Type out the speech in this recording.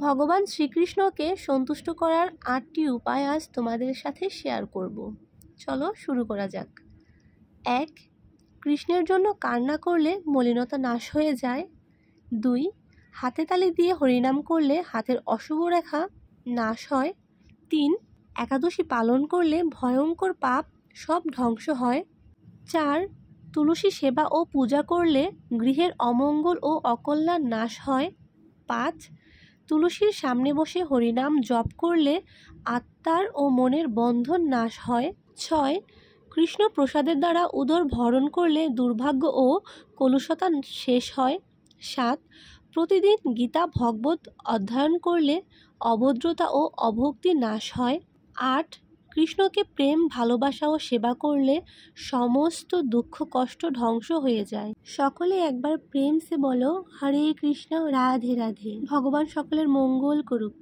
ভগবান শ্রীকৃষ্ণকে সন্তুষ্ট করার 8টি উপায় আজ তোমাদের সাথে শেয়ার করব। চলো শুরু করা যাক। 1. কৃষ্ণের জন্য কান্না করলে মলিনতা নাশ হয়ে যায়। 2. হাতে তালি দিয়ে হরিনাম করলে হাতের অশুভ রেখা নাশ হয়। 3. একাদশী পালন করলে ভয়ঙ্কর পাপ সব ধ্বংস হয়। 4. তুলসী সেবা ও পূজা করলে গৃহের অমঙ্গল ও অকল্যাণ নাশ হয়। 5. তুলসীর সামনে বসে হরিনাম জপ করলে আত্মার ও মনের বন্ধন নাশ হয়। 6. কৃষ্ণ প্রসাদের দ্বারা উদর ভরণ করলে দুর্ভাগ্য ও কলুষতা শেষ হয়। 7. প্রতিদিন গীতা ভগবত অধ্যয়ন করলে অভদ্রতা ও অভক্তি নাশ হয়। 8. কৃষ্ণকে প্রেম ভালোবাসা ও সেবা করলে সমস্ত দুঃখ কষ্ট ধ্বংস হয়ে যায়। সকলে একবার প্রেম সে বলো হরে কৃষ্ণ রাধে রাধে। ভগবান সকলের মঙ্গল করুক।